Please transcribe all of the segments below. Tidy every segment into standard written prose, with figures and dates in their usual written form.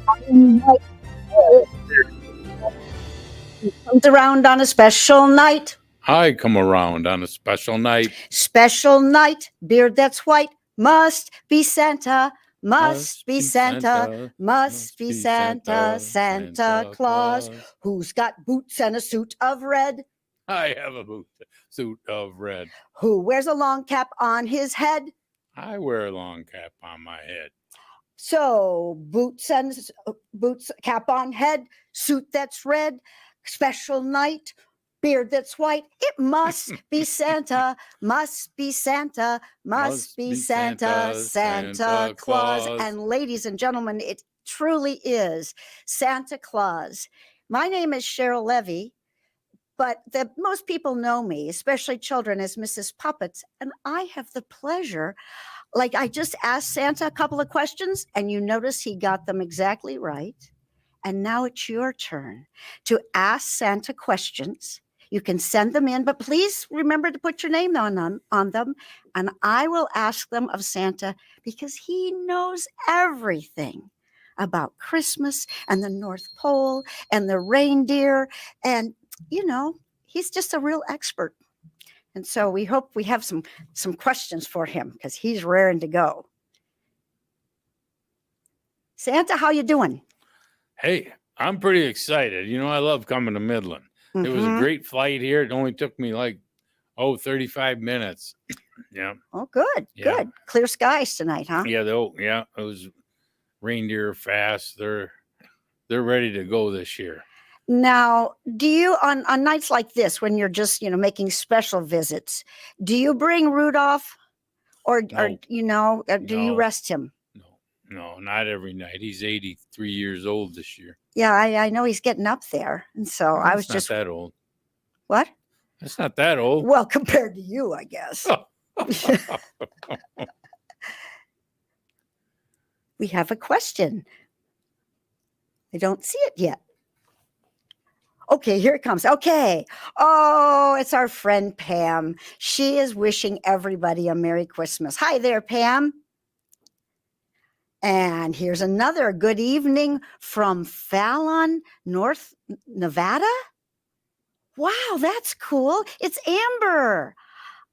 Night comes around on a special night. I come around on a special night. Special night, beard that's white. Must be Santa. Must be Santa. Must be Santa. Santa Claus. Who's got boots and a suit of red? I have a suit of red. Who wears a long cap on his head? I wear a long cap on my head. So boots, cap on head, suit that's red, special night, beard that's white. It must be Santa, must be Santa, must be Santa, Santa Claus. And ladies and gentlemen, it truly is Santa Claus. My name is Cheryl Levy, but most people know me, especially children, as Mrs. Puppets, and I have the pleasure. Like, I just asked Santa a couple of questions, and you notice he got them exactly right. And now it's your turn to ask Santa questions. You can send them in, but please remember to put your name on them, and I will ask them of Santa because he knows everything about Christmas and the North Pole and the reindeer. And, he's just a real expert. And so we hope we have some questions for him because he's raring to go. Santa, how you doing? Hey, I'm pretty excited. I love coming to Midland. Mm-hmm. It was a great flight here. It only took me 35 minutes. Yeah. Oh, good. Yeah. Good. Clear skies tonight, huh? Yeah. It was reindeer fast. They're ready to go this year. Now, do you on nights like this when you're just making special visits, do you bring Rudolph, or do you rest him? No, not every night. He's 83 years old this year. Yeah, I know he's getting up there, and so I was just not that old. What? That's not that old. Well, compared to you, I guess. We have a question. I don't see it yet. Okay, here it comes. Okay. Oh, it's our friend Pam. She is wishing everybody a Merry Christmas. Hi there, Pam. And here's another good evening from Fallon, North Nevada. Wow, that's cool. It's Amber.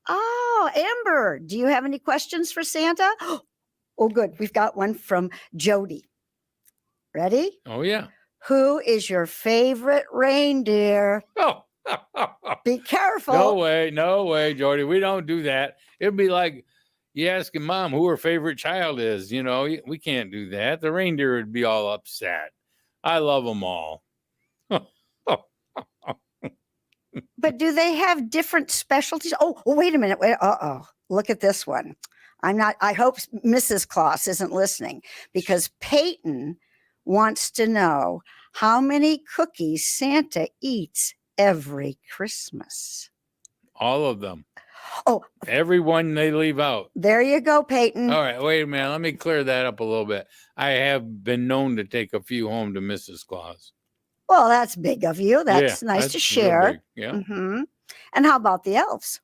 Oh, Amber, do you have any questions for Santa? Oh, good. We've got one from Jody. Ready? Oh, yeah. Who is your favorite reindeer? Oh, be careful. No way, Jody. We don't do that. It'd be like you asking Mom who her favorite child is. We can't do that. The reindeer would be all upset. I love them all. But do they have different specialties? Oh, wait a minute. Look at this one. I hope Mrs. Claus isn't listening, because Peyton wants to know how many cookies Santa eats every Christmas. All of them. Oh, every one they leave out. There you go, Peyton. All right, wait a minute. Let me clear that up a little bit. I have been known to take a few home to Mrs. Claus. Well, that's big of you. That's nice to share. Yeah. Mm-hmm. And how about the elves?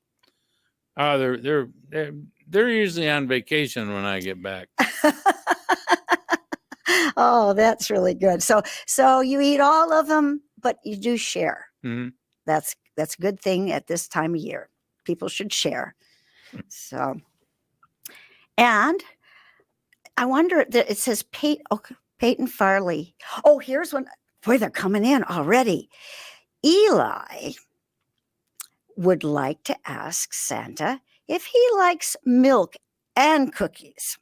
They're usually on vacation when I get back. Oh, that's really good. So you eat all of them, but you do share. Mm-hmm. That's a good thing at this time of year. People should share. So, and I wonder that it says Peyton Farley. Oh, here's one. Boy, they're coming in already. Eli would like to ask Santa if he likes milk and cookies.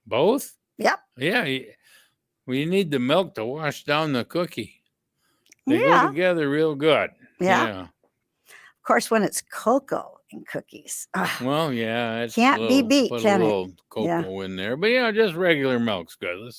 Both? Yep. Yeah. We need the milk to wash down the cookie. They go together real good. Yeah. Of course, when it's cocoa and cookies. Well, yeah. It can't be beat, can it? Put a little cocoa in there. But, just regular milk's good. We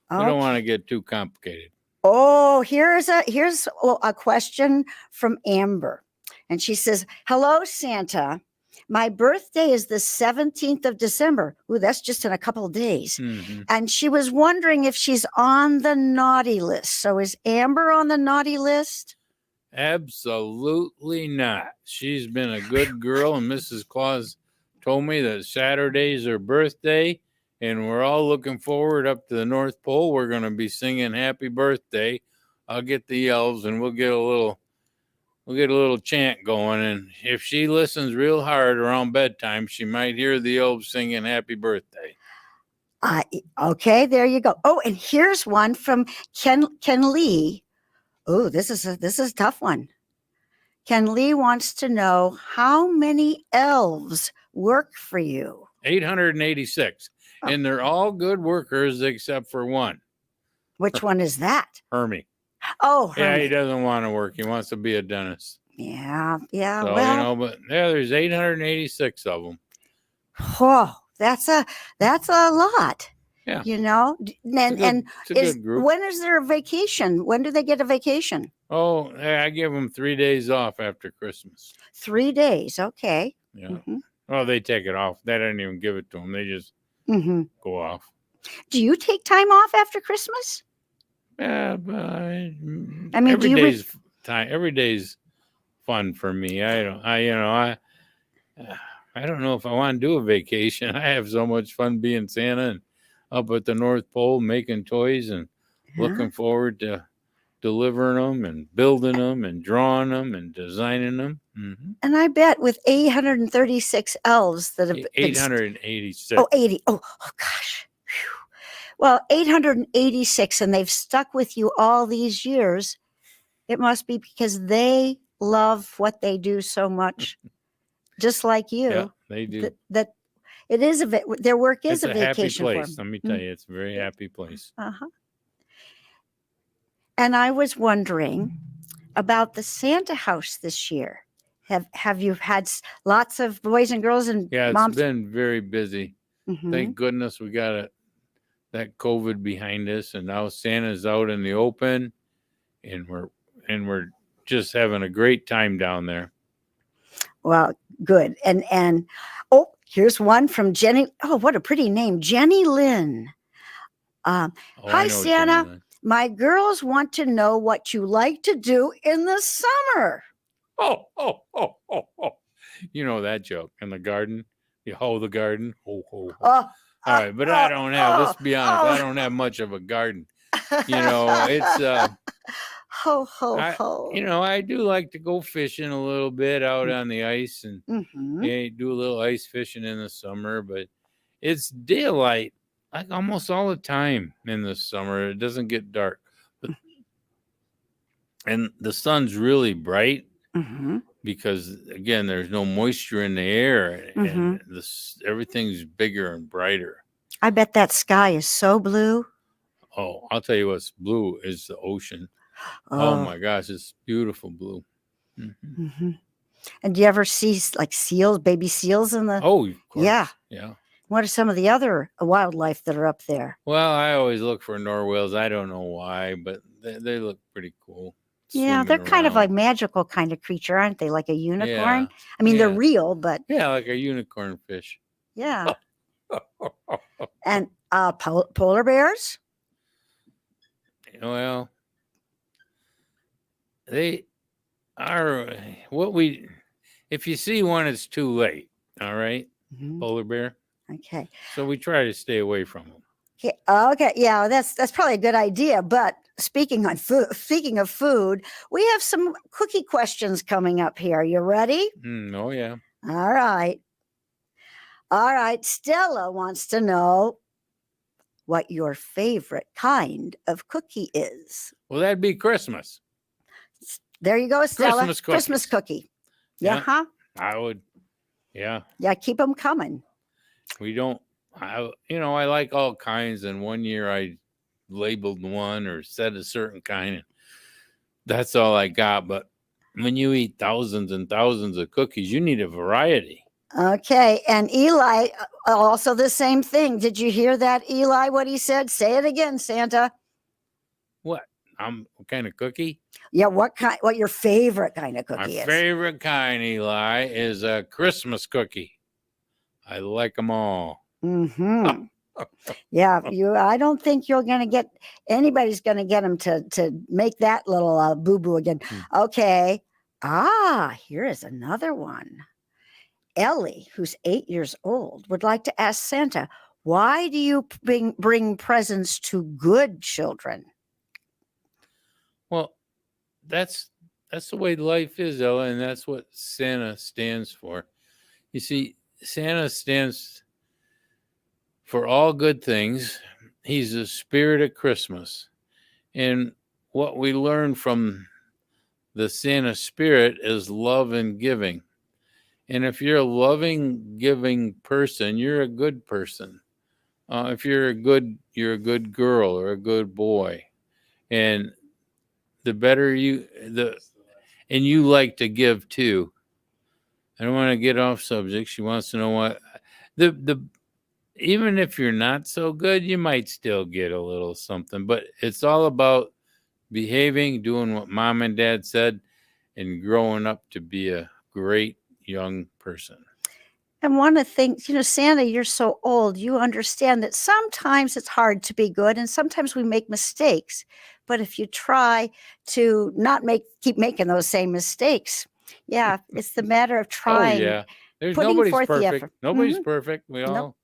don't want to get too complicated. Oh, here's a question from Amber. And she says, hello, Santa. My birthday is the 17th of December. Ooh, that's just in a couple of days. Mm-hmm. And she was wondering if she's on the naughty list. So is Amber on the naughty list? Absolutely not. She's been a good girl, and Mrs. Claus told me that Saturday's her birthday, and we're all looking forward up to the North Pole. We're going to be singing "Happy Birthday." I'll get the elves, and we'll get a little chant going. And if she listens real hard around bedtime, she might hear the elves singing "Happy Birthday." Okay, there you go. Oh, and here's one from Ken Lee. Oh, this is a tough one. Ken Lee wants to know how many elves work for you. 886, and they're all good workers except for one, Which one is that? Hermie. Oh, Yeah, he Hermie. doesn't want to work. He wants to be a dentist. Yeah. So, Well, but yeah, there's 886 of them. whoa, that's a lot. Yeah. And It's a good group. when is there a vacation? When do they get a vacation? Oh, I give them 3 days off after Christmas. 3 days. Okay. Yeah. Mm-hmm. Well, they take it off. They don't even give it to them. They just Mm-hmm. go off. Do you take time off after Christmas? Yeah, but I mean, every day's fun for me. I don't know if I want to do a vacation. I have so much fun being Santa and up at the North Pole making toys and looking forward to delivering them and building them and drawing them and designing them. Mm-hmm. And I bet with 836 elves that have been 886. Oh, 80. Oh gosh. Whew. Well, 886, and they've stuck with you all these years. It must be because they love what they do so much, just like you. Yeah, they do. That it is their work is It's a vacation happy for place. them. Let me tell you, it's a very happy place. Uh-huh. And I was wondering about the Santa house this year. Have you had lots of boys and girls and Yeah, it's moms? been very busy. Mhm. Thank goodness we got that COVID behind us, and now Santa's out in the open, and we're just having a great time down there. Well, good. And oh, here's one from Jenny. Oh, what a pretty name, Jenny Lynn. I Hi, know, Santa. Jenny. My girls want to know what you like to do in the summer. Oh. You know that joke in the garden. You hoe the garden. Ho, ho, ho. Oh, All right, but I don't have. Let's be honest. I don't have much of a garden. It's ho ho. I do like to go fishing a little bit out on the ice and Mhm. do a little ice fishing in the summer, but it's daylight like almost all the time in the summer. It doesn't get dark, and the sun's really bright Mhm. because again, there's no moisture in the air, and everything's bigger and brighter. I bet that sky is so blue. Oh, I'll tell you what's blue is the ocean. Oh my gosh, it's beautiful blue. Mm-hmm. Mhm. And do you ever see like seals, baby seals in the? Oh, of course. Yeah. Yeah. What are some of the other wildlife that are up there? Well, I always look for narwhals. I don't know why, but they look pretty cool. Yeah, they're kind of a around. magical kind of creature, aren't they? Like a unicorn. Yeah, I mean, they're yeah. real, but Yeah, like a unicorn fish. yeah. And polar bears. Well, they are if you see one, it's too late. All right, Mhm. polar bear. Okay. So we try to stay away from them. Okay. Yeah, that's probably a good idea. But speaking of food, we have some cookie questions coming up here. You ready? Oh yeah. All right. Stella wants to know what your favorite kind of cookie is. Well, that'd be Christmas. There you go, Stella. Christmas cookie. Yeah. Huh? I would. Yeah. Yeah, keep them coming. We don't. I like all kinds. And one year I labeled one or said a certain kind, and that's all I got. But when you eat thousands and thousands of cookies, you need a variety. Okay. And Eli, also the same thing. Did you hear that, Eli, what he said? Say it again, Santa. What? What kind of cookie? Yeah, what your favorite kind of My cookie is? favorite kind, Eli, is a Christmas cookie. I like them all. Mm-hmm. Yeah, I don't think anybody's gonna get him to make that little boo-boo again. Okay. Here is another one. Ellie, who's 8 years old, would like to ask Santa, Why do you bring presents to good children? Well, that's the way life is, Ella, and that's what Santa stands for. You see, Santa stands for all good things. He's the spirit of Christmas. And what we learn from the Santa spirit is love and giving. And if you're a loving, giving person, you're a good person. If you're a good girl or a good boy. And the better and you like to give too. I don't want to get off subject. She wants to know what the even if you're not so good, you might still get a little something. But it's all about behaving, doing what mom and dad said, and growing up to be a great young person. And one of the things, Santa, you're so old, you understand that sometimes it's hard to be good and sometimes we make mistakes. But if you try to not keep making those same mistakes, yeah, it's the matter of Oh trying, yeah. There's putting nobody's forth the perfect. effort. Nobody's perfect. Nope.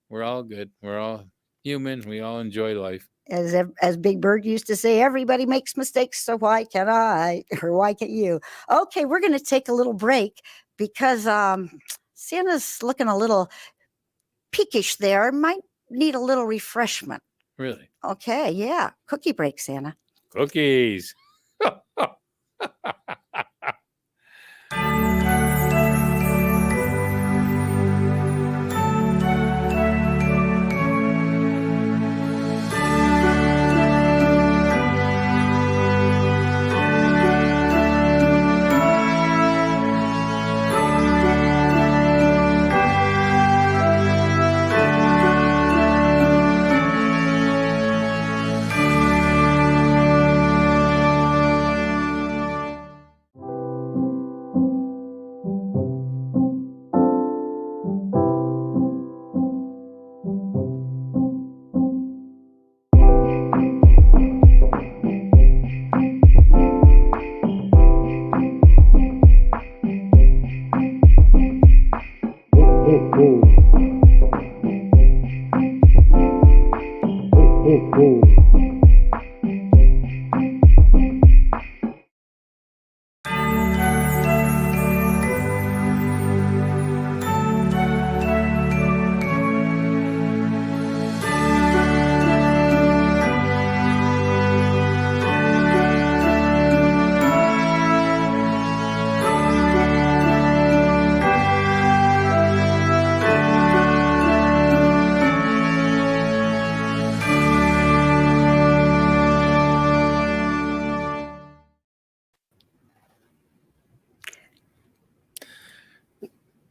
We're all good. We're all human. We all enjoy life. As Big Bird used to say, everybody makes mistakes, so why can't I? Or why can't you? Okay, we're going to take a little break because Santa's looking a little peakish there. Might need a little refreshment. Really. Okay, yeah. Cookie break, Santa. Cookies.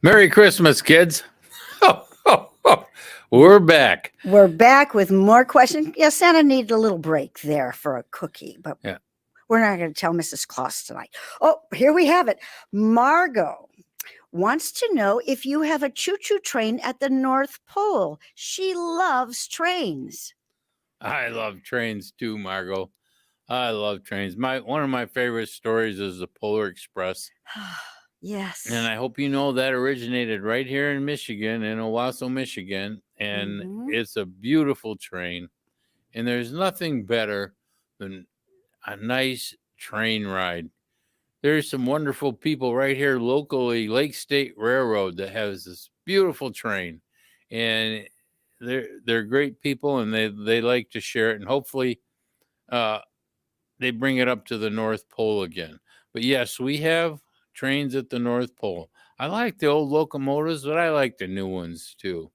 Merry Christmas, kids. We're back. We're back with more questions. Yeah, Santa needed a little break there for a cookie, but Yeah. we're not going to tell Mrs. Claus tonight. Oh, here we have it. Margot wants to know if you have a choo-choo train at the North Pole. She loves trains. I love trains too, Margot. I love trains. One of my favorite stories is the Polar Express. Yes. And I hope you know that originated right here in Michigan, in Owasso, Michigan. And it's a beautiful train. And there's nothing better than a nice train ride. There's some wonderful people right here locally, Lake State Railroad, that has this beautiful train. And they're great people, and they like to share it. And hopefully they bring it up to the North Pole again. But yes, we have trains at the North Pole. I like the old locomotives, but I like the new ones too.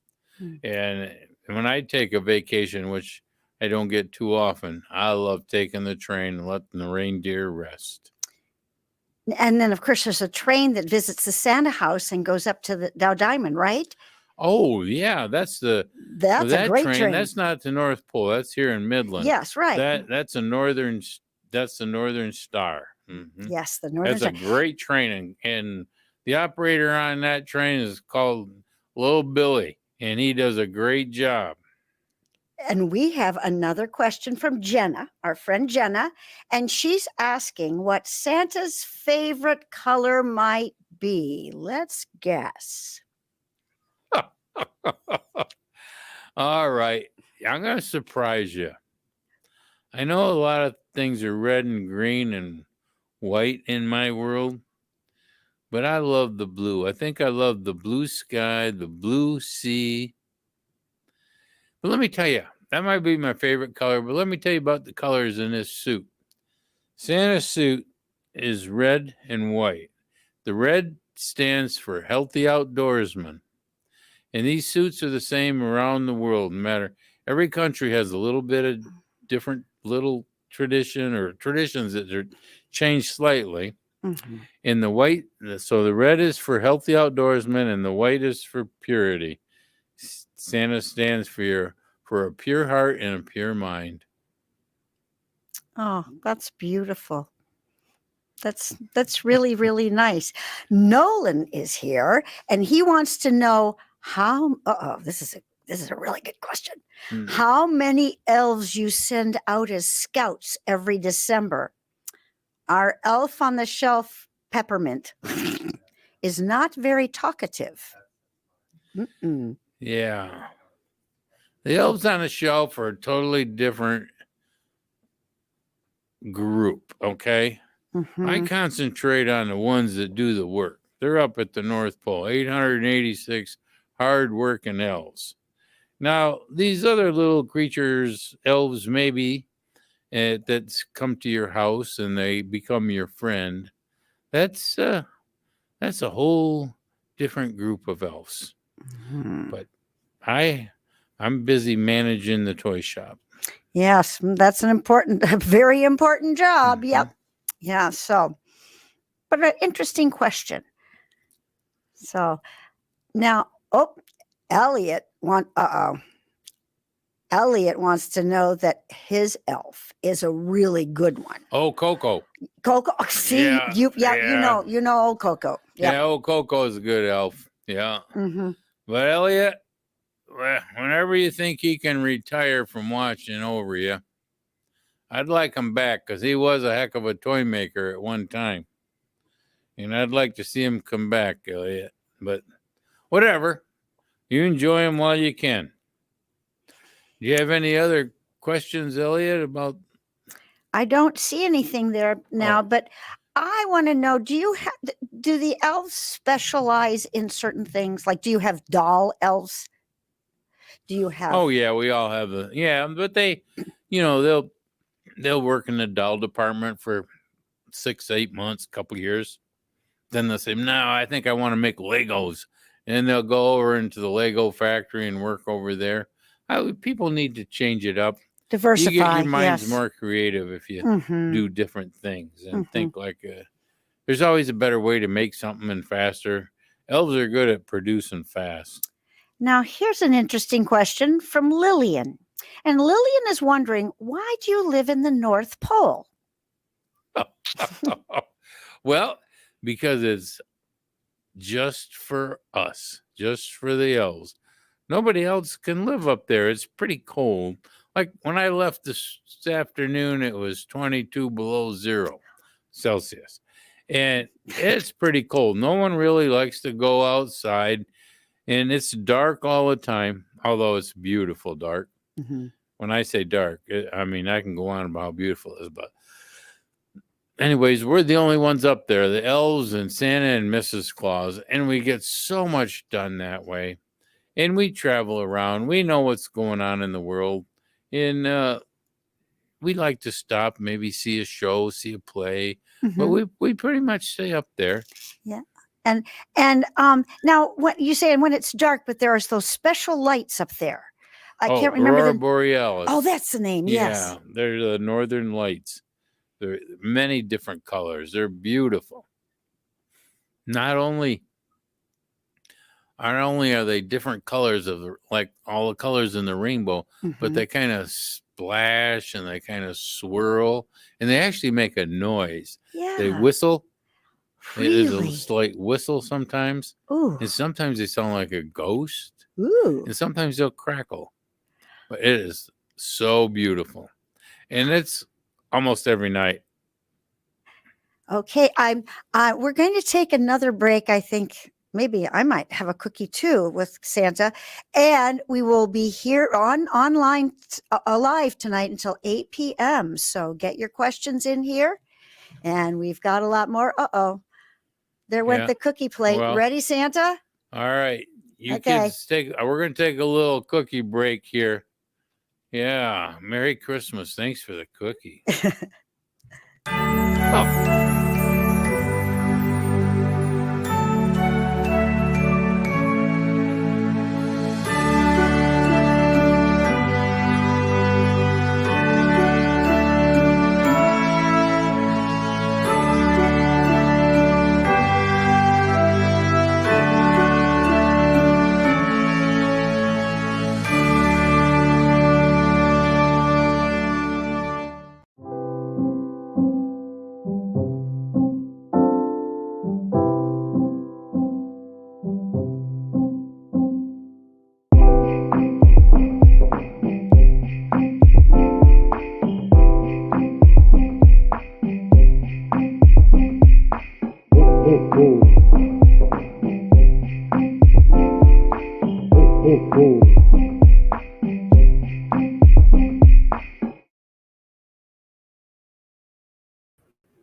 And when I take a vacation, which I don't get too often, I love taking the train and letting the reindeer rest. And then, of course, there's a train that visits the Santa house and goes up to the Dow Diamond, right? Oh, yeah, that's a great train. That's not the North Pole. That's here in Midland. Yes, right. That's the Northern Star. Mm-hmm. Yes, the Northern Star. That's a great train, and the operator on that train is called Little Billy, and he does a great job. And we have another question from Jenna, our friend Jenna, and she's asking what Santa's favorite color might be. Let's guess. All right. I'm going to surprise you. I know a lot of things are red and green and white in my world, but I love the blue. I think I love the blue sky, the blue sea. But let me tell you, that might be my favorite color, but let me tell you about the colors in this suit. Santa's suit is red and white. The red stands for healthy outdoorsman. And these suits are the same around the world. No matter, every country has a little bit of different little tradition or traditions that are changed slightly. Mhm. In the white, so the red is for healthy outdoorsman and the white is for purity. Santa stands for a pure heart and a pure mind. Oh, that's beautiful. That's really, really nice. Nolan is here and he wants to know how this is a really good question. Mm. How many elves you send out as scouts every December? Our elf on the shelf, Peppermint, is not very talkative. Mm-mm. Yeah. The elves on the shelf are a totally different group, okay? I Mhm. concentrate on the ones that do the work. They're up at the North Pole, 886 hard-working elves. Now, these other little creatures, elves maybe, that's come to your house and they become your friend, that's a whole different group of elves. Mhm. But I'm busy managing the toy shop. Yes, that's an important, a very important job. Mhm. Yep. Yeah. So, but an interesting question. So now, Elliot wants to know that his elf is a really good one. Oh, Coco. Coco, see, Yeah, you know old Coco. Yeah, Yeah. old Coco is a good elf. Yeah. Mm-hmm. But Elliot, whenever you think he can retire from watching over you, I'd like him back because he was a heck of a toy maker at one time. And I'd like to see him come back, Elliot. But whatever. You enjoy him while you can. Do you have any other questions, Elliot, about? I don't see anything there now, Oh. but I want to know: do the elves specialize in certain things? Like, do you have doll elves? Do you have? Oh yeah, we all have but they, they'll work in the doll department for 6, 8 months, couple years. Then they'll say, "No, I think I want to make Legos," and they'll go over into the Lego factory and work over there. People need to change it up. You get Diversify, your minds yes. more creative if you Mhm. do different things and Mhm. think like there's always a better way to make something and faster. Elves are good at producing fast. Now, here's an interesting question from Lillian. And Lillian is wondering, why do you live in the North Pole? Well, because it's just for us, just for the elves. Nobody else can live up there. It's pretty cold. Like when I left this afternoon, it was 22 below 0 Celsius. And it's pretty cold. No one really likes to go outside. And it's dark all the time, although it's beautiful dark. Mhm. When I say dark, I mean, I can go on about how beautiful it is. But, anyways, we're the only ones up there, the elves and Santa and Mrs. Claus. And we get so much done that way. And we travel around. We know what's going on in the world. And we like to stop, maybe see a show, see a play. But Mhm. we pretty much stay up there. Yeah. And now what you say, and when it's dark, but there's those special lights up there. I can't remember Aurora the. Borealis. Oh, that's the name. Yes. Yeah, they're the northern lights. There are many different colors. They're beautiful. Not only are they different colors like all the colors in the rainbow, but Mhm. they kind of splash and they kind of swirl and they actually make a noise. They Yeah. whistle. There's a Really. slight whistle sometimes, Ooh. and sometimes they sound like a ghost, Ooh. and sometimes they'll crackle. But it is so beautiful, and it's almost every night. Okay. We're going to take another break. I think maybe I might have a cookie too with Santa. And we will be here online alive tonight until 8 p.m. So get your questions in here. And we've got a lot more. Uh-oh. There went Yeah. the cookie plate. Well, Ready, Santa? All right. You Okay. kids we're going to take a little cookie break here. Yeah. Merry Christmas. Thanks for the cookie. Oh.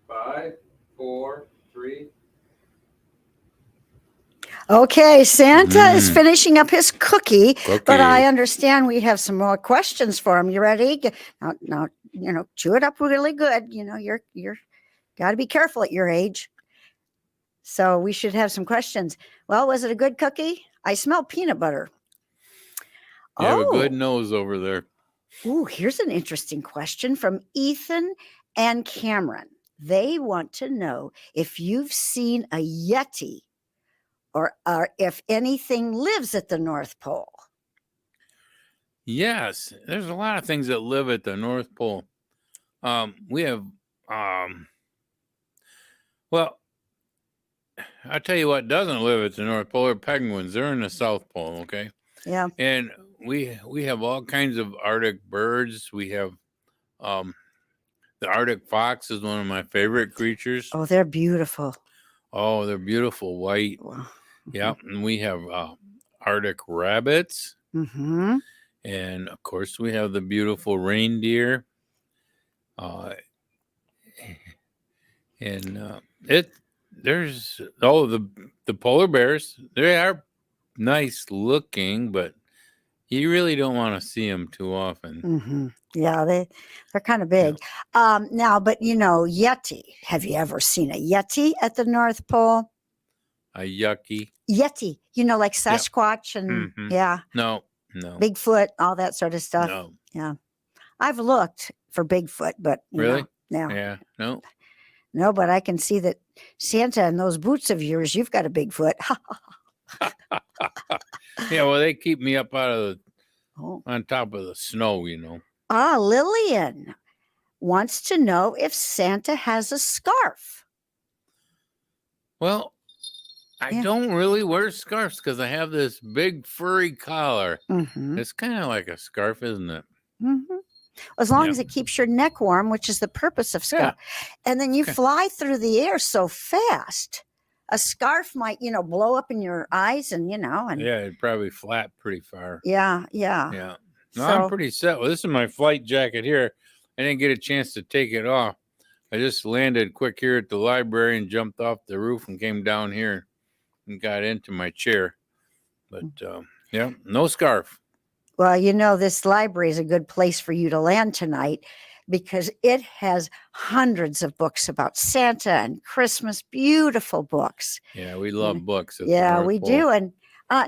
Five, four, three. Okay, Santa is finishing up his cookie, but I Cookie. understand we have some more questions for him. You ready? Now, chew it up really good. You're got to be careful at your age. So we should have some questions. Well, was it a good cookie? I smell peanut butter. You have a good Oh, nose over there. ooh, here's an interesting question from Ethan and Cameron. They want to know if you've seen a Yeti or if anything lives at the North Pole. Yes, there's a lot of things that live at the North Pole. We have, well, I'll tell you what doesn't live at the North Pole are penguins. They're in the South Pole, okay? Yeah. And we have all kinds of Arctic birds. We have the Arctic fox is one of my favorite creatures. Oh, they're beautiful. Oh, they're beautiful white. Wow. Yeah, and we have Arctic rabbits. Mm-hmm. And of course, we have the beautiful reindeer. There's the polar bears. They are nice looking, but you really don't want to see them too often. Mm-hmm. Yeah, they're kind of big. Now, but Yeti. Have you ever seen a Yeti at the North Pole? A yucky. Yeti, like Sasquatch and Mhm. yeah, No. Bigfoot, all that sort of stuff. No. Yeah, I've looked for Bigfoot, but Really? no, Yeah. No. no, but I can see that Santa and those boots of yours, you've got a Bigfoot. Yeah. Well, they keep me up Oh. on top of the snow. Lillian wants to know if Santa has a scarf. Well, I Yeah. don't really wear scarves because I have this big furry collar. Mm-hmm. It's kind of like a scarf, isn't it? Mm-hmm. As long Yeah. as it keeps your neck warm, which is the purpose of scarf. Yeah. And then you Okay. fly through the air so fast. A scarf might, blow up in your eyes and, and Yeah, it'd probably flap pretty far. yeah. Yeah. No, So, I'm pretty set. Well, this is my flight jacket here. I didn't get a chance to take it off. I just landed quick here at the library and jumped off the roof and came down here and got into my chair. But yeah, no scarf. well, this library is a good place for you to land tonight because it has hundreds of books about Santa and Christmas, beautiful books. Yeah, we love books. At the Yeah, North we Pole. do. And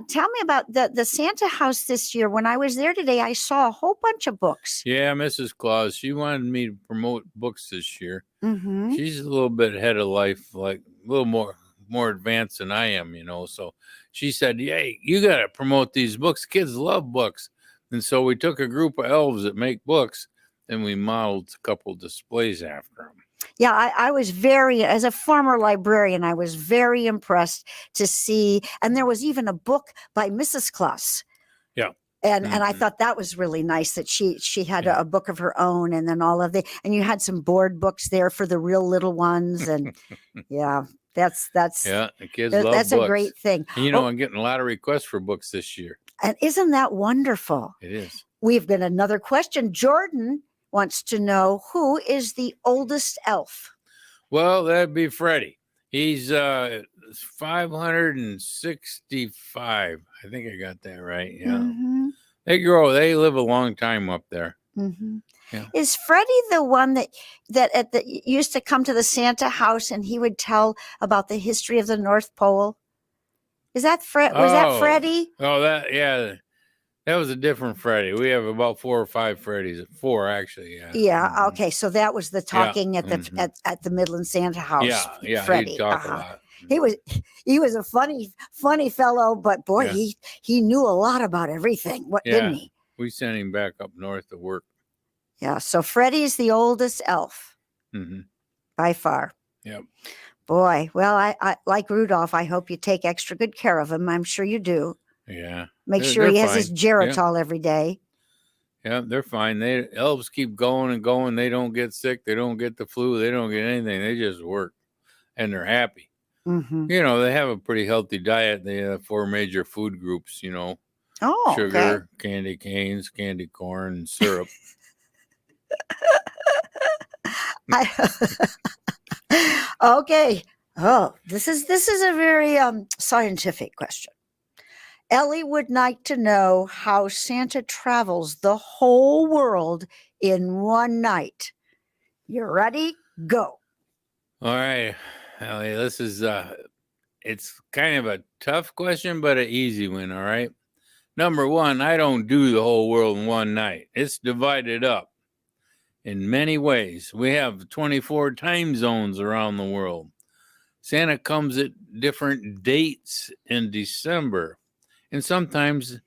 tell me about the Santa house this year. When I was there today, I saw a whole bunch of books. Yeah, Mrs. Claus, she wanted me to promote books this year. Mm-hmm. She's a little bit ahead of life, like a little more advanced than I am, So she said, "Hey, you got to promote these books. Kids love books." And so we took a group of elves that make books and we modeled a couple displays after them. Yeah, I was as a former librarian, I was very impressed to see. And there was even a book by Mrs. Claus. Yeah. And I thought that was really nice that she had a book of her own, and then and you had some board books there for the real little ones. And yeah, That's Yeah, the kids love that's books. a great thing. And, you know, I'm getting a lot of requests for books this year. And isn't that wonderful? It is. We've got another question. Jordan wants to know, who is the oldest elf? Well, that'd be Freddie. He's 565. I think I got that right. Yeah. Mhm, They live a long time up there. mhm. Yeah. Is Freddie the one that used to come to the Santa house and he would tell about the history of the North Pole? Is that was that Oh. Freddie? Oh, that was a different Freddie. We have about 4 or 5 Freddies. 4 actually. Yeah. Yeah. Mhm. Okay. So that was the talking at the mhm. at the Midland Santa house. Yeah. Freddie. He'd talk a lot. He was a funny fellow, but boy, Yeah. he knew a lot about everything. What didn't he? We sent him back up north to work. Yeah. So Freddie's the oldest elf Hmm. by far. Yep. Boy, well, I like Rudolph. I hope you take extra good care of him. I'm sure you do. Yeah. Make They're- sure they're he has his fine. Geritol every day. Yeah, they're fine. Elves keep going and going. They don't get sick. They don't get the flu. They don't get anything. They just work, and they're happy. Hmm. You know, they have a pretty healthy diet. They have 4 major food groups. You know, Oh, sugar, candy canes, candy corn, and syrup. okay. Okay. Oh, this is a very scientific question. Ellie would like to know how Santa travels the whole world in one night. You ready? Go. All right, Ellie, this is it's kind of a tough question, but an easy one. All right. Number one, I don't do the whole world in one night. It's divided up in many ways. We have 24 time zones around the world. Santa comes at different dates in December. And sometimes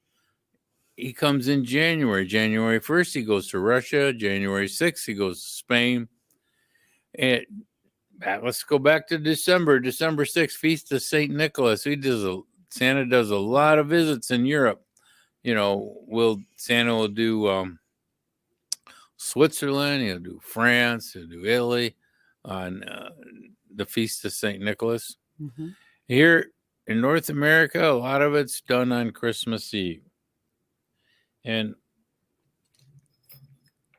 he comes in January. January 1st, he goes to Russia. January 6th, he goes to Spain. And let's go back to December. December 6th, Feast of St. Nicholas. Santa does a lot of visits in Europe. You know, Santa will do Switzerland, he'll do France, he'll do Italy on the Feast of St. Nicholas. Mm-hmm. Here in North America, a lot of it's done on Christmas Eve. And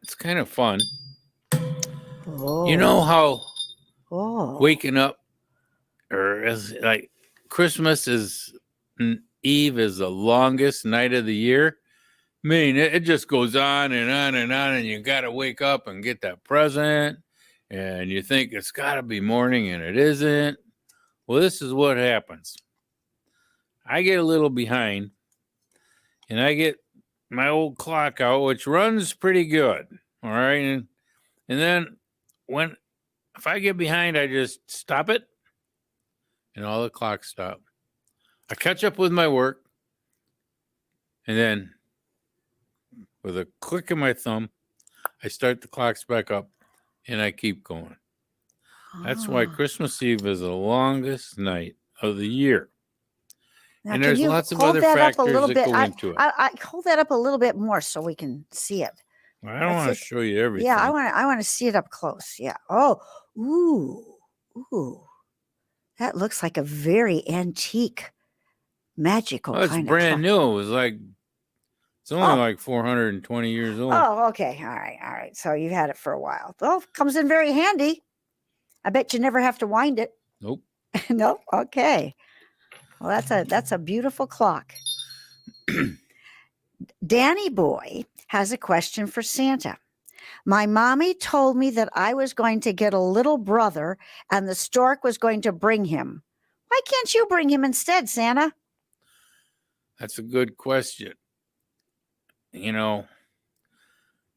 it's kind of fun. Oh. You know how Oh. waking up, or like Christmas Eve is the longest night of the year. I mean, it just goes on and on and on, and you got to wake up and get that present, and you think it's got to be morning, and it isn't. Well, this is what happens. I get a little behind, and I get my old clock out, which runs pretty good. All right. And then if I get behind, I just stop it, and all the clocks stop. I catch up with my work, and then with a click of my thumb, I start the clocks back up, and I keep going. That's why Christmas Eve is the longest night of the year. Now, And can there's you lots of hold other that up a factors little that bit? go into it. I hold that up a little bit more so we can see it. I don't want to show you everything. Yeah, I want to see it up close. Yeah. Oh, ooh. That looks like a very antique, magical Oh, it's kind brand of new. It's only like 420 years old. Oh, okay. All right. So you've had it for a while. Well, comes in very handy. I bet you never have to wind it. Nope. Nope. Okay. Well, that's a beautiful clock. Danny Boy has a question for Santa. My mommy told me that I was going to get a little brother and the stork was going to bring him. Why can't you bring him instead, Santa? That's a good question. You know,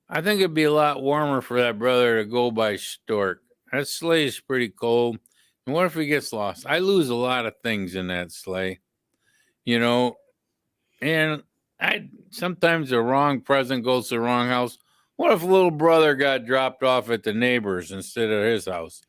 I think it'd be a lot warmer for that brother to go by stork. That sleigh is pretty cold. And what if he gets lost? I lose a lot of things in that sleigh, you know, and sometimes the wrong present goes to the wrong house. What if little brother got dropped off at the neighbor's instead of his house?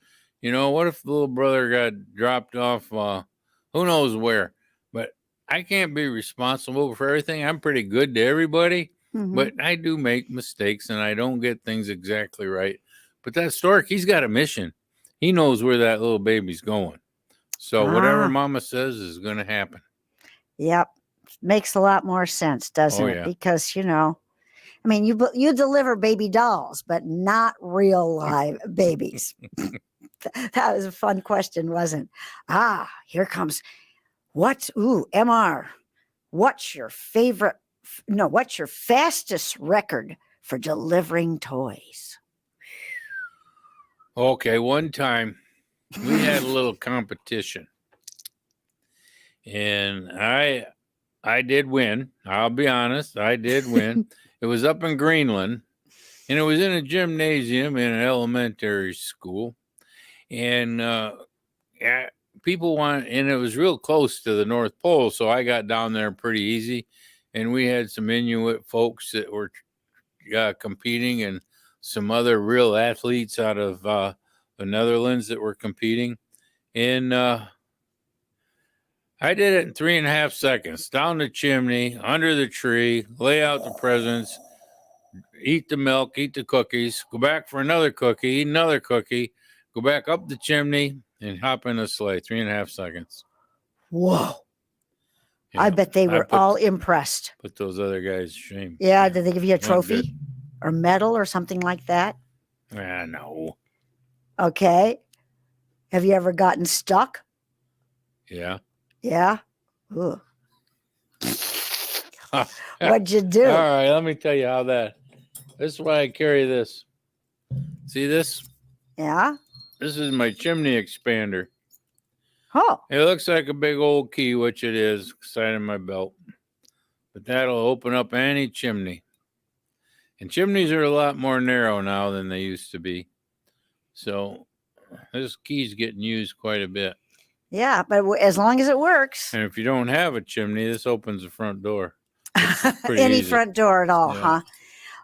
You know, what if the little brother got dropped off, who knows where? But I can't be responsible for everything. I'm pretty good to everybody, but I do make mistakes and I don't get things exactly right. But that stork, he's got a mission. He knows where that little baby's going. So whatever Ah. Mama says is going to happen. Yep. Makes a lot more sense, doesn't Oh, it? yeah. Because, I mean, you deliver baby dolls, but not real live babies. That was a fun question, wasn't it? Here comes MR. What's your favorite? No, what's your fastest record for delivering toys? Okay, one time we had a little competition, and I did win. I'll be honest, I did win. It was up in Greenland, and it was in a gymnasium in an elementary school, and yeah, and it was real close to the North Pole, so I got down there pretty easy, and we had some Inuit folks that were competing, and some other real athletes out of the Netherlands that were competing, and I did it in 3.5 seconds. Down the chimney, under the tree, lay out the presents, eat the milk, eat the cookies, go back for another cookie, eat another cookie, go back up the chimney, and hop in a sleigh. 3.5 seconds. Whoa. Yeah, I bet they were put- all impressed. Put those other guys to shame. Yeah. Did they give you a Wasn't trophy good. or medal or something like that? No. Okay. Have you ever gotten stuck? Yeah. Yeah. Ooh. What'd you do? All right, let me tell you how that. This is why I carry this. See this? Yeah. This is my chimney expander. Oh. It looks like a big old key, which it is, side of my belt. But that'll open up any chimney. And chimneys are a lot more narrow now than they used to be. So this key's getting used quite a bit. Yeah, but as long as it works. And if you don't have a chimney, this opens the front door. pretty Any easy. front door at all, Yeah. huh?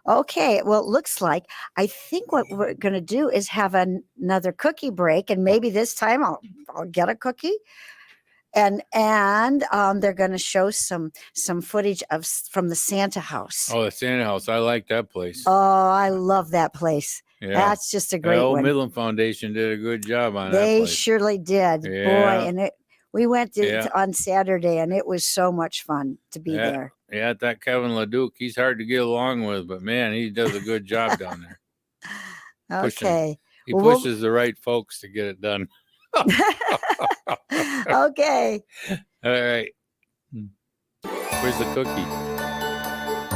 Okay, well, it looks like I think what we're going to do is have another cookie break, and maybe this time I'll get a cookie, and they're going to show some footage from the Santa house. Oh, the Santa house. I like that place. Oh, I love that place. Yeah. That's just a The great old one. Midland Foundation did a good job on that They place. surely did, Yeah. boy, and we went Yeah. on Saturday, and it was so much fun to be Yeah. there. Yeah, that Kevin LeDuc, he's hard to get along with, but man, he does a good job down there. Pushing. Okay. He Well, we'll- pushes the right folks to get it done. Okay. All right. Where's the cookie?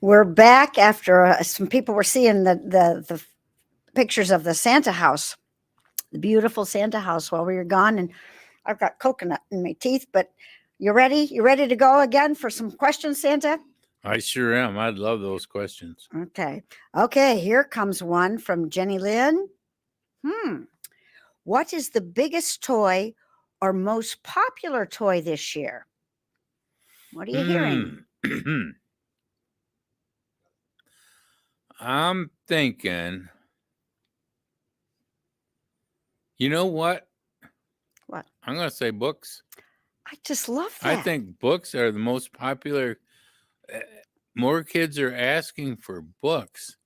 We're back after some people were seeing the pictures of the Santa house, the beautiful Santa house while we were gone. And I've got coconut in my teeth, but you ready? You ready to go again for some questions, Santa? I sure am. I'd love those questions. Okay. Okay. Here comes one from Jenny Lynn. What is the biggest toy or most popular toy this year? What are you hearing? I'm thinking, you know what? What? I'm going to say books. I just love that. I think books are the most popular. More kids are asking for books.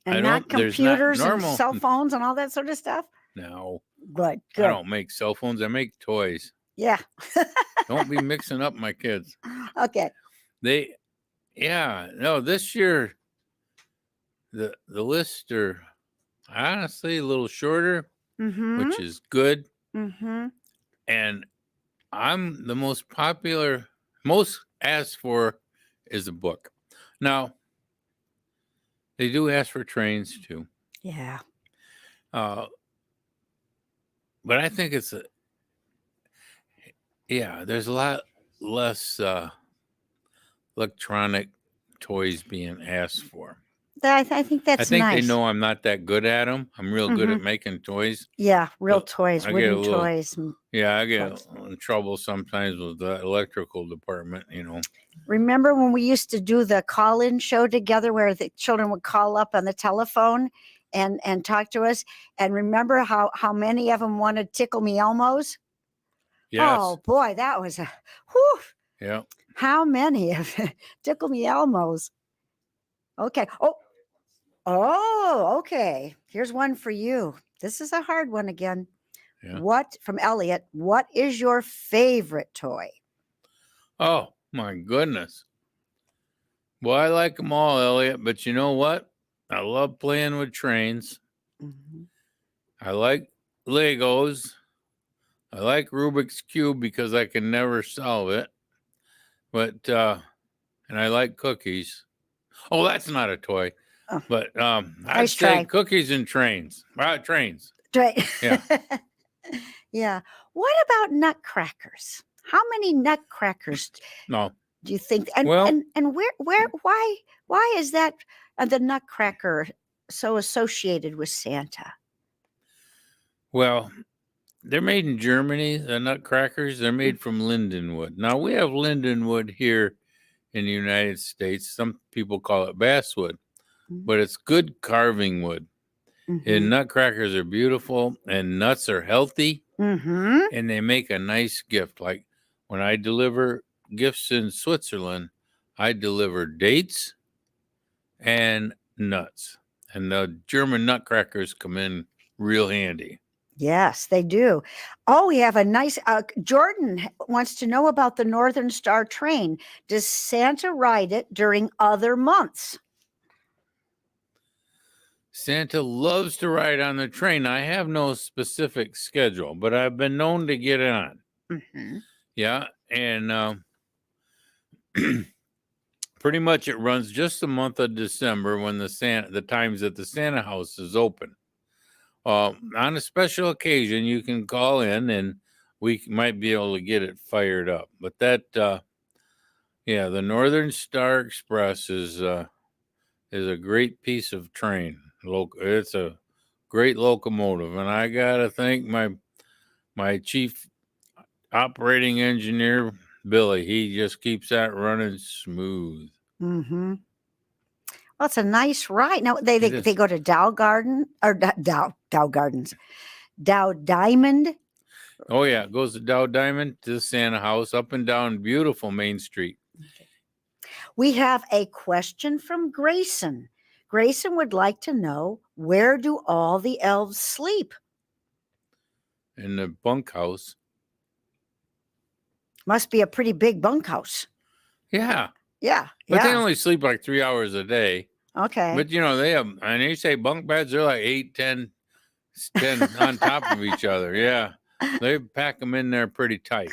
And not computers and normal cell phones and all that sort of stuff. No, Good. I don't make cell phones. I make toys. Yeah. Don't be mixing up my kids. Okay. No, this year the list are honestly a little shorter, which is good. And I'm the most asked for is a book. Now, they do ask for trains too. Yeah. But I think there's a lot less electronic toys being asked for. I think that's I think nice. they know I'm not that good at them. I'm real good at making toys. Yeah, real toys, wooden toys. Yeah, I get in trouble sometimes with the electrical department, Remember when we used to do the call-in show together where the children would call up on the telephone and talk to us? And remember how many of them wanted Tickle Me Elmos? Yes. Oh, boy, that was a whew. Yeah. How many of Tickle Me Elmos? Okay. Oh, okay. Here's one for you. This is a hard one again. Yeah. From Elliot, what is your favorite toy? Oh, my goodness. Well, I like them all, Elliot, but you know what? I love playing with trains. I like Legos. I like Rubik's Cube because I can never solve it. But, and I like cookies. Oh, that's not a toy. Oh. But I'd Nice say try. cookies and trains. Trains. Yeah. Yeah. What about nutcrackers? How many nutcrackers No. do you think? And why is that the nutcracker so associated with Santa? Well, they're made in Germany, the nutcrackers. They're made from lindenwood. Now, we have lindenwood here in the United States. Some people call it basswood, but it's good carving wood. And nutcrackers are beautiful, and nuts are healthy, and they make a nice gift. Like when I deliver gifts in Switzerland, I deliver dates and nuts. And the German nutcrackers come in real handy. Yes, they do. Oh, we have a nice Jordan wants to know about the Northern Star train. Does Santa ride it during other months? Santa loves to ride on the train. I have no specific schedule, but I've been known to get on. Yeah, and pretty much it runs just the month of December when the times that the Santa house is open. On a special occasion, you can call in and we might be able to get it fired up. But the Northern Star Express is a great piece of train. It's a great locomotive, and I gotta thank my chief operating engineer, Billy. He just keeps that running smooth. Well, it's a nice ride. Now they go to Dow Garden or Dow Gardens, Dow Diamond. Oh yeah, it goes to Dow Diamond to the Santa house, up and down beautiful Main Street. Okay. We have a question from Grayson. Grayson would like to know, where do all the elves sleep? In the bunkhouse. Must be a pretty big bunkhouse. Yeah. Yeah. But they only sleep like 3 hours a day. Okay. But they have, and you say bunk beds, they're like 8, 10 on top of each other. Yeah. They pack them in there pretty tight.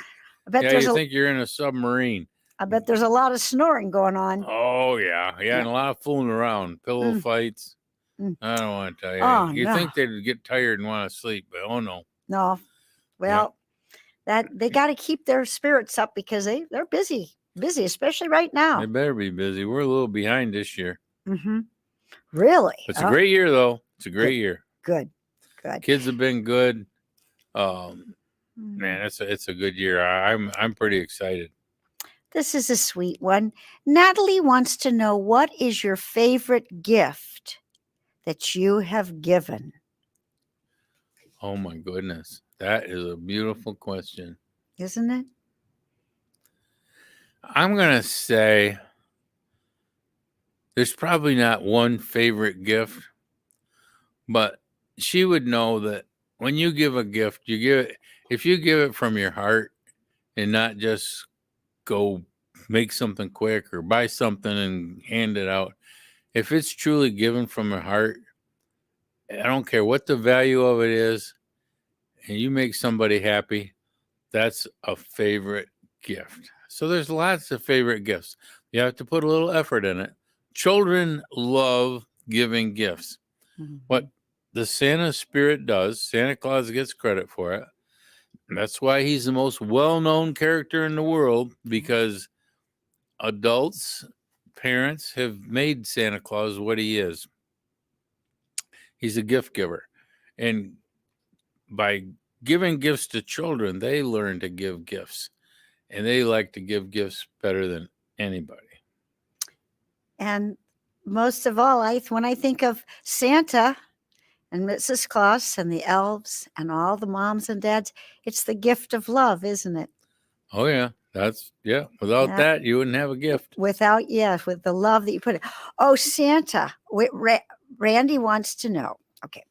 I bet you think you're in a submarine. I bet there's a lot of snoring going on. Oh yeah, yeah, and a lot of fooling around, pillow Mm. fights. Mm. I don't want to tell you. Oh, You no. think they'd get tired and want to sleep, but oh no. No. Well, that they got to keep their spirits up because they're busy, especially right now. They better be busy. We're a little behind this year. Mm-hmm. Really? It's a great year though. It's a great Good. year. Good. Kids have been good. Mm. Man, it's a good year. I'm pretty excited. This is a sweet one. Natalie wants to know, what is your favorite gift that you have given? Oh my goodness. That is a beautiful question. Isn't it? I'm going to say there's probably not one favorite gift, but she would know that when you give a gift, you give it, if you give it from your heart and not just go make something quick or buy something and hand it out. If it's truly given from your heart, I don't care what the value of it is, and you make somebody happy, that's a favorite gift. So there's lots of favorite gifts. You have to put a little effort in it. Children love giving gifts. Mhm. What the Santa spirit does, Santa Claus gets credit for it. That's why he's the most well-known character in the world, because adults, parents have made Santa Claus what he is. He's a gift giver. And by giving gifts to children, they learn to give gifts. And they like to give gifts better than anybody. And most of all, when I think of Santa and Mrs. Claus and the elves and all the moms and dads, it's the gift of love, isn't it? Oh, yeah. Without Yeah. that, you wouldn't have a gift. With the love that you put in. Oh, Santa. Randy wants to know. Okay.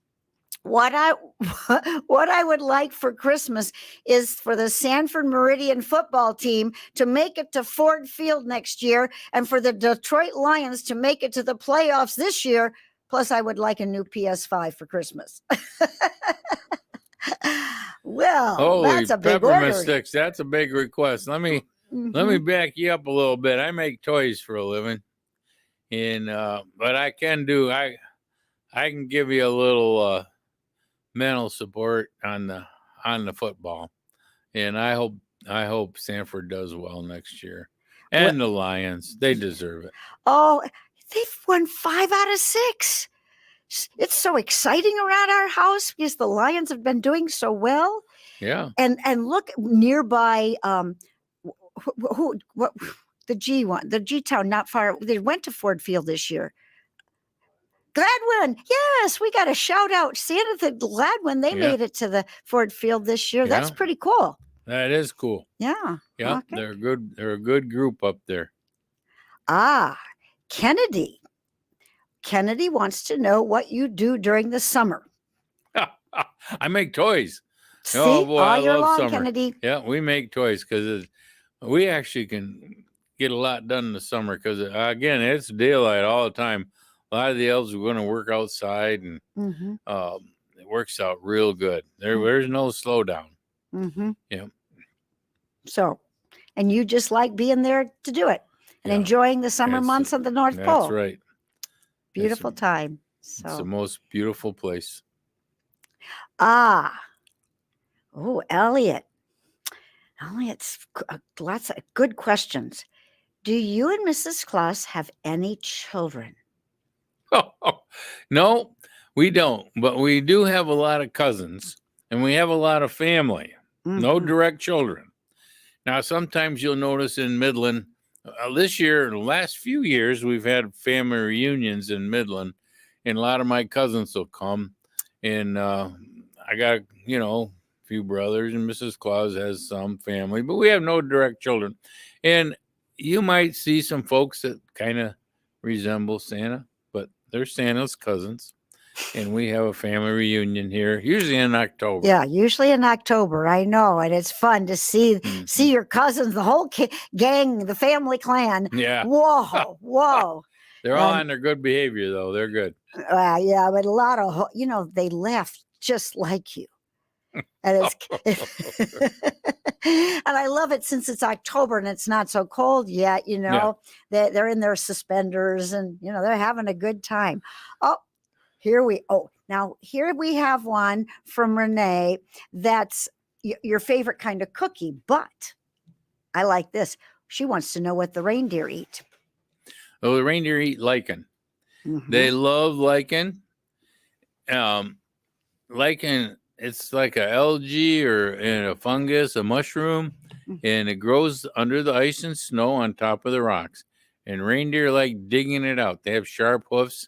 What I would like for Christmas is for the Sanford Meridian football team to make it to Ford Field next year, and for the Detroit Lions to make it to the playoffs this year. Plus, I would like a new PS5 for Christmas. Well, Holy that's a big peppermint order. sticks. That's a big request. Let me back you up a little bit. I make toys for a living. And but I can give you a little mental support on the football. And I hope Sanford does well next year. And the Lions, they deserve it. Oh, they've won 5 out of 6. It's so exciting around our house because the Lions have been doing so well. Yeah. And look nearby, what the G town, not far. They went to Ford Field this year. Gladwin, yes, we got a shout out. Santa the Gladwin, they made it to the Ford Field this year. That's pretty cool. That is cool. Yeah. Yeah, Okay. they're good. They're a good group up there. Kennedy wants to know what you do during the summer. I make toys. See, Oh boy, I all year love long, summer. Kennedy. Yeah, we make toys because we actually can get a lot done in the summer because, again, it's daylight all the time. A lot of the elves are going to work outside, and it works out real good. There's no slowdown. Yeah. So, and you just like being there to do it and enjoying the summer months of the North Pole. That's right. Beautiful time. So. It's the most beautiful place. Oh, Elliot. Elliot's lots of good questions. Do you and Mrs. Claus have any children? No, we don't. But we do have a lot of cousins, and we have a lot of family. No direct children. Now, sometimes you'll notice in Midland, this year, the last few years, we've had family reunions in Midland, and a lot of my cousins will come. And I got, a few brothers, and Mrs. Claus has some family, but we have no direct children. And you might see some folks that kind of resemble Santa, but they're Santa's cousins. And we have a family reunion here, usually in October. Yeah, usually in October. I know, and it's fun to see your cousins, the whole gang, the family clan. Yeah. Whoa. They're all on their good behavior, though. They're good. Yeah, but a lot of they left just like you. And and I love it since it's October and it's not so cold yet, they're in their suspenders and, they're having a good time. Oh, now here we have one from Renee. That's your favorite kind of cookie, but I like this. She wants to know what the reindeer eat. Oh, the reindeer eat lichen. Mm-hmm. They love lichen. Lichen, it's like a algae or a fungus, a mushroom, and it grows under the ice and snow on top of the rocks. And reindeer like digging it out. They have sharp hoofs,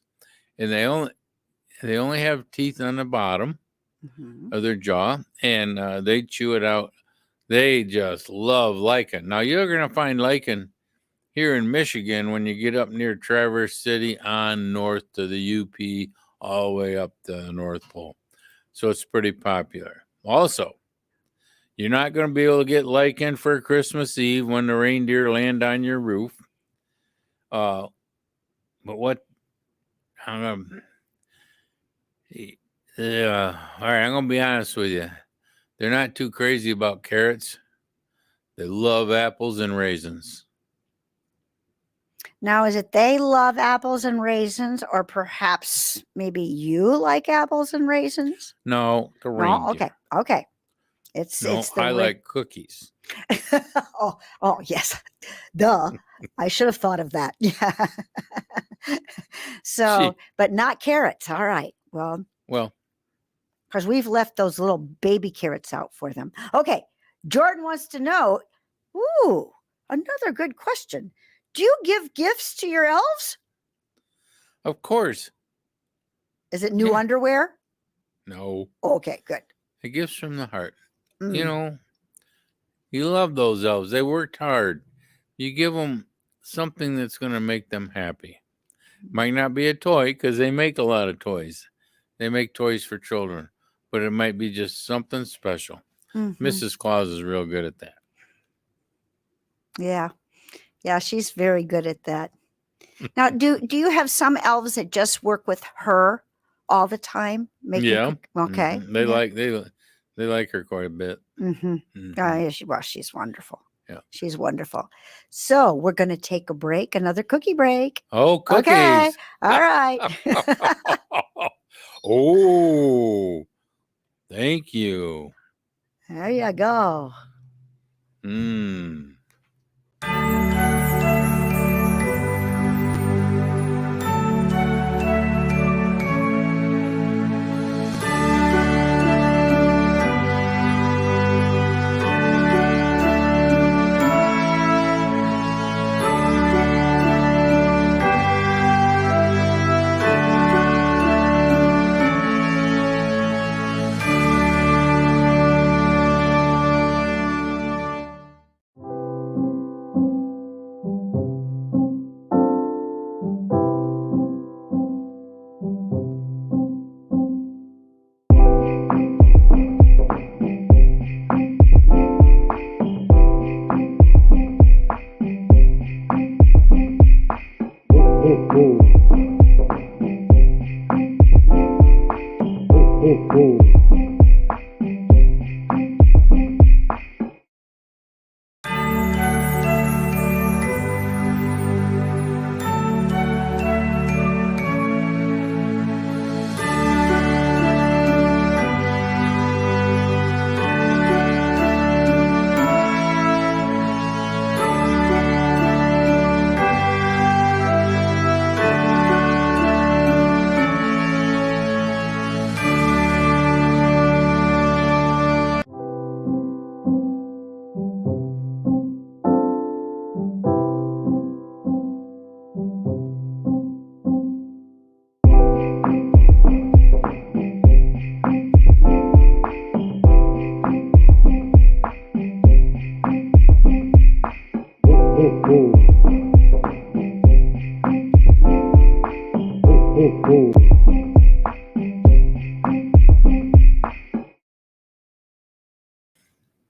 and they only have teeth on the bottom of their jaw, and they chew it out. They just love lichen. Now you're gonna find lichen here in Michigan when you get up near Traverse City on north to the UP, all the way up to the North Pole. So it's pretty popular. Also, you're not going to be able to get lichen for Christmas Eve when the reindeer land on your roof. But what? All right, I'm going to be honest with you. They're not too crazy about carrots. They love apples and raisins. Now, is it they love apples and raisins, or perhaps maybe you like apples and raisins? No, the reindeer. No, okay. I like cookies. oh, yes. Duh. I should have thought of that. Yeah. So, but not carrots. All right. Well, because we've left those little baby carrots out for them. Okay. Jordan wants to know, another good question. Do you give gifts to your elves? Of course. Is it new underwear? No. Okay, good. The gifts from the heart. You love those elves. They worked hard. You give them something that's going to make them happy. Might not be a toy because they make a lot of toys. They make toys for children, but it might be just something special. Mrs. Claus is real good at that. Yeah. Yeah, she's very good at that. Now, do you have some elves that just work with her all the time? Okay. They like her quite a bit. She's wonderful. Yeah, she's wonderful. So we're going to take a break, another cookie break. Oh, cookies! Okay, all right. Oh, thank you. There you go.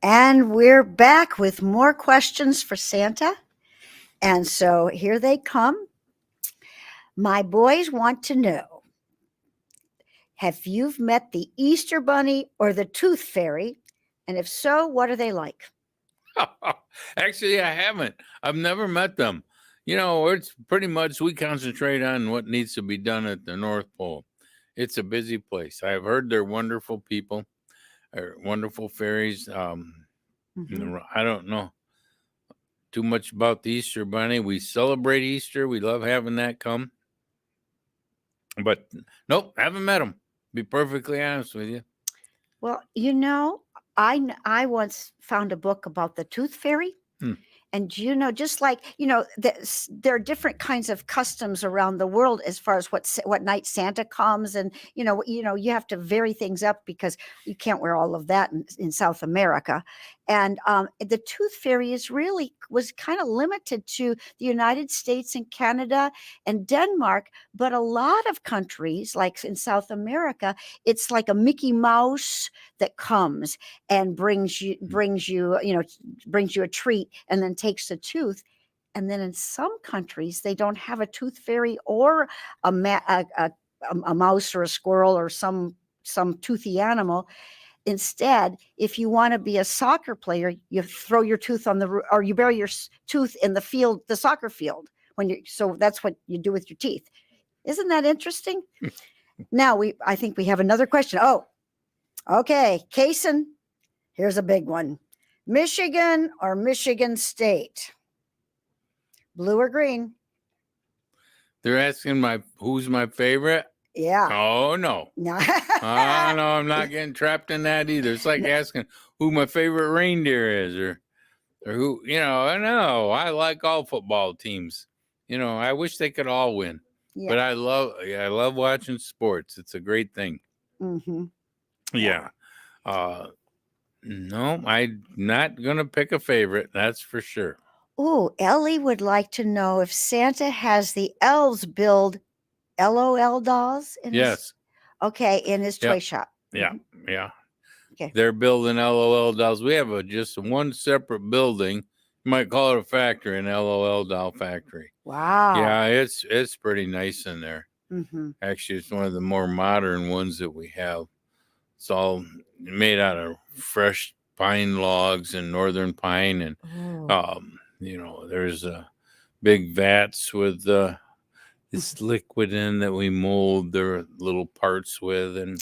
And we're back with more questions for Santa. And so here they come. My boys want to know, Have you met the Easter Bunny or the Tooth Fairy? And if so, what are they like? Actually, I haven't. I've never met them. You know, it's pretty much we concentrate on what needs to be done at the North Pole. It's a busy place. I've heard they're wonderful people, or wonderful fairies. Mhm. I don't know too much about the Easter Bunny. We celebrate Easter. We love having that come. But nope, haven't met them. Be perfectly honest with you. Well, I once found a book about the Tooth Fairy. Hmm. And just like there are different kinds of customs around the world as far as what night Santa comes, and you have to vary things up because you can't wear all of that in South America. And the Tooth Fairy was kind of limited to the United States and Canada and Denmark, but a lot of countries, like in South America, it's like a Mickey Mouse that comes and brings you a treat and then takes the tooth. And then in some countries, they don't have a tooth fairy or a mouse or a squirrel or some toothy animal. Instead, if you want to be a soccer player, you throw your tooth or you bury your tooth in the soccer field so that's what you do with your teeth. Isn't that interesting? Now I think we have another question. Oh, okay. Kaysen, here's a big one. Michigan or Michigan State? Blue or green? They're asking who's my favorite. Yeah. Oh no. No. No, I'm not getting trapped in that either. It's like asking who my favorite reindeer is or who, I know. I like all football teams. I wish they could all win. Yeah. But I love watching sports. It's a great thing. Mm-hmm. Yeah. No, I'm not going to pick a favorite. That's for sure. Oh, Ellie would like to know if Santa has the elves build LOL dolls in Yes. in his toy shop. Yeah. Mm-hmm. Yeah. Okay. They're building LOL dolls. We have just one separate building. You might call it a factory, an LOL doll factory. Wow. Yeah, it's pretty nice in there. Mm-hmm. Actually, it's one of the more modern ones that we have. It's all made out of fresh pine logs and northern pine, and there's big vats with this liquid in that we mold their little parts with, and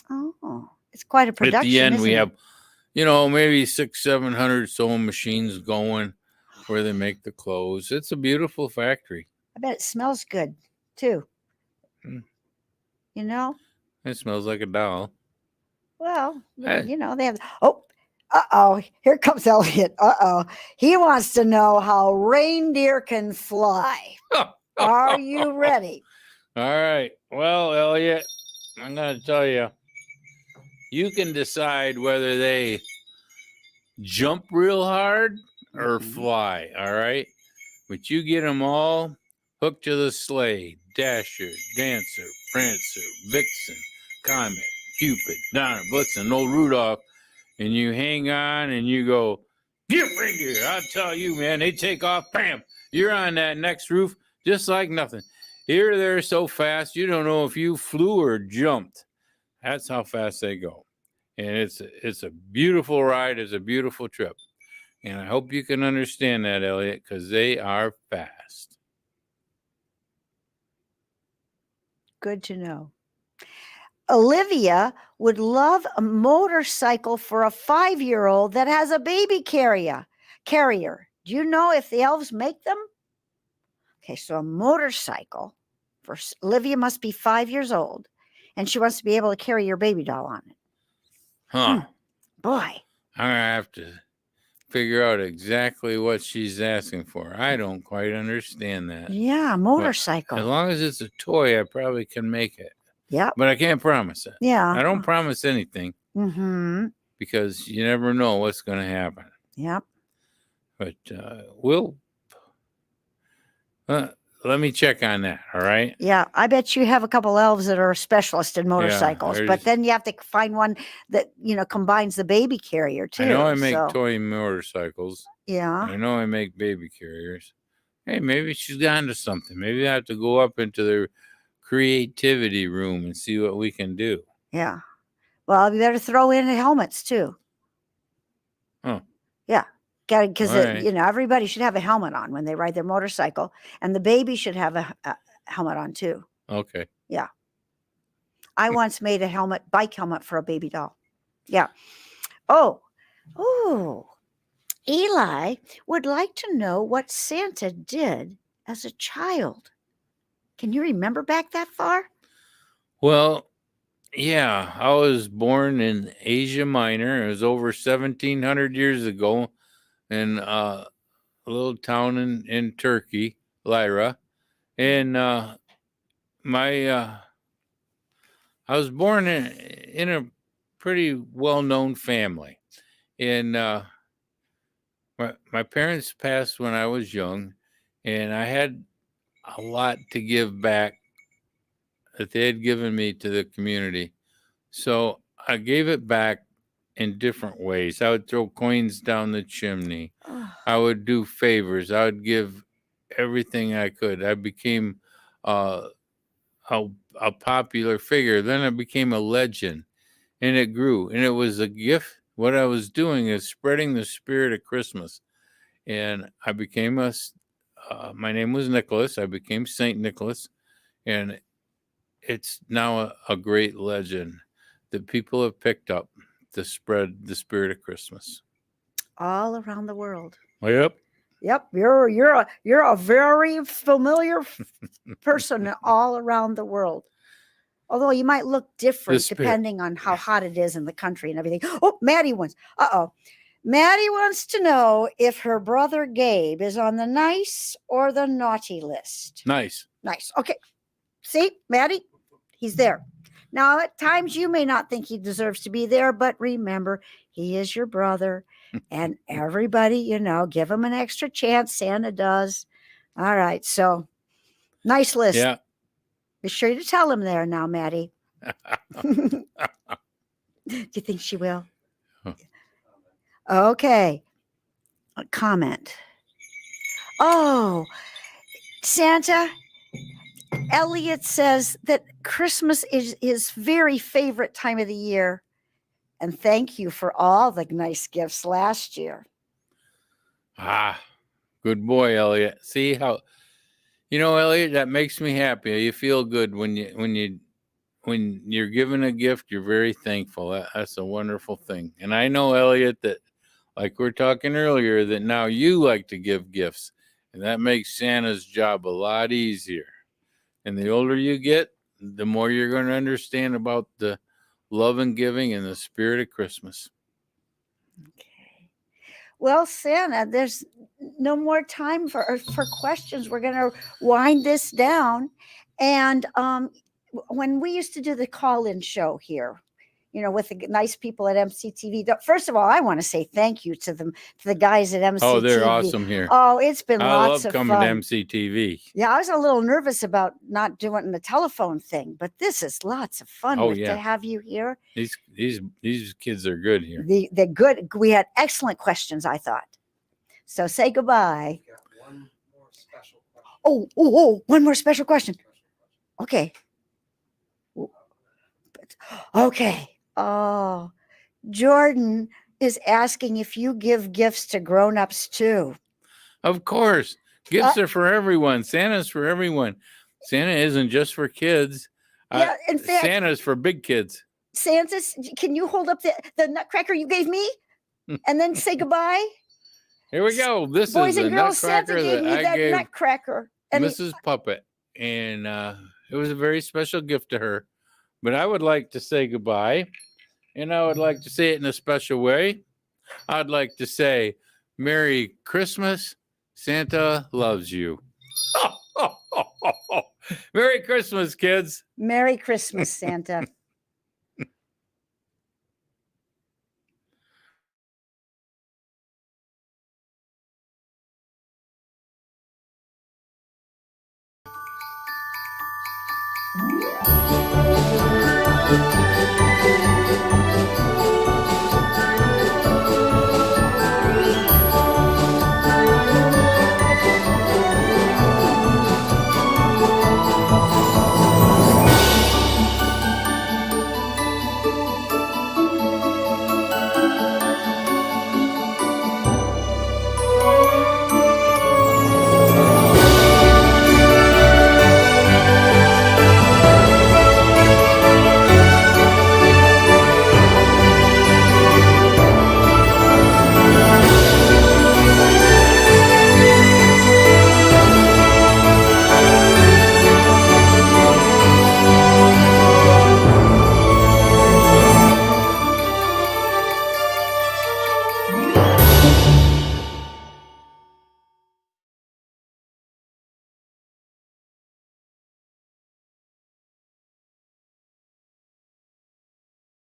it's quite a production. At the end, we it? have, maybe 600-700 sewing machines going where they make the clothes. It's a beautiful factory. I bet it smells good too. It smells like a doll. Well, they have. Here comes Elliot. He wants to know how reindeer can fly. Are you ready? All right. Well, Elliot, I'm going to tell you, you can decide whether they jump real hard or fly. All right. But you get them all hooked to the sleigh. Dasher, Dancer, Prancer, Vixen, Comet, Cupid, Donner, Blitzen, old Rudolph. And you hang on and you go, get reindeer. I'll tell you, man, they take off, bam, you're on that next roof just like nothing. Here they're so fast, you don't know if you flew or jumped. That's how fast they go. And it's a beautiful ride. It's a beautiful trip. And I hope you can understand that, Elliot, because they are fast. Good to know. Olivia would love a motorcycle for a 5-year-old that has a baby carrier. Do you know if the elves make them? Okay, so a motorcycle for Olivia must be 5 years old, and she wants to be able to carry your baby doll on it. Huh. Boy. I'm going to have to figure out exactly what she's asking for. I don't quite understand that. Yeah, motorcycle. But as long as it's a toy, I probably can make it. Yep. But I can't promise it. Yeah. I don't promise anything. Mm-hmm. Because you never know what's going to happen. Yep. But let me check on that. All right. Yeah, I bet you have a couple elves that are specialists in motorcycles, but then you have to find one that combines the baby carrier too. I know I make toy motorcycles. Yeah. I know I make baby carriers. Hey, maybe she's onto something. Maybe I have to go up into the creativity room and see what we can do. Yeah. Well, you better throw in the helmets too. Oh, Yeah. Because, all right. everybody should have a helmet on when they ride their motorcycle, and the baby should have a helmet on too. Okay. Yeah. I once made a bike helmet for a baby doll. Yeah. Oh, Eli would like to know what Santa did as a child. Can you remember back that far? Well, yeah, I was born in Asia Minor. It was over 1,700 years ago in a little town in Turkey, Lyra. And my I was born in a pretty well-known family. And my parents passed when I was young, and I had a lot to give back that they had given me to the community. So I gave it back in different ways. I would throw coins down the chimney. Oh, I would do favors. I would give everything I could. I became uh, a popular figure. Then I became a legend, and it grew. And it was a gift. What I was doing is spreading the spirit of Christmas. And I became my name was Nicholas. I became Saint Nicholas, and it's now a great legend that people have picked up to spread the spirit of Christmas. all around the world. Yep. Yep, you're a very familiar person all around the world. Although you might look different spirit. depending on how hot it is in the country and everything. Oh, Maddie wants. Maddie wants to know if her brother Gabe is on the nice or the naughty list. Nice. Nice. Okay. See, Maddie, he's there. Now, at times you may not think he deserves to be there, but remember, he is your brother. And everybody, give him an extra chance. Santa does. All right. So, nice list. Yeah. Be sure to tell him there now, Maddie. Do you think she will? Okay. A comment. Oh, Santa, Elliot says that Christmas is his very favorite time of the year. And thank you for all the nice gifts last year. Good boy, Elliot. See how, Elliot, that makes me happy. You feel good when you're given a gift. You're very thankful. That's a wonderful thing. And I know, Elliot, that like we were talking earlier, that now you like to give gifts, and that makes Santa's job a lot easier. And the older you get, the more you're going to understand about the love and giving and the spirit of Christmas. Okay. Well, Santa, there's no more time for questions. We're going to wind this down. And when we used to do the call-in show here, with the nice people at MCTV. First of all, I want to say thank you to the guys at MCTV. Oh, they're awesome here. Oh, it's been lots of fun. I love coming to MCTV. Yeah, I was a little nervous about not doing the telephone thing, but this is lots of fun to have you here. These kids are good here. They're good. We had excellent questions, I thought. So say goodbye. One more special question. Oh, one more special question. Okay. Okay. Oh, Jordan is asking if you give gifts to grown-ups too. Of course. Gifts are for everyone. Santa's for everyone. Santa isn't just for kids. Yeah, in fact, Santa's for big kids. Santa's, can you hold up the nutcracker you gave me and then say goodbye? Here we go. This Boys is the and girls, nutcracker Santa gave me I that gave nutcracker. And Mrs. Puppet. And it was a very special gift to her. But I would like to say goodbye. And I would like to say it in a special way. I'd like to say, Merry Christmas. Santa loves you. Merry Christmas, kids. Merry Christmas, Santa.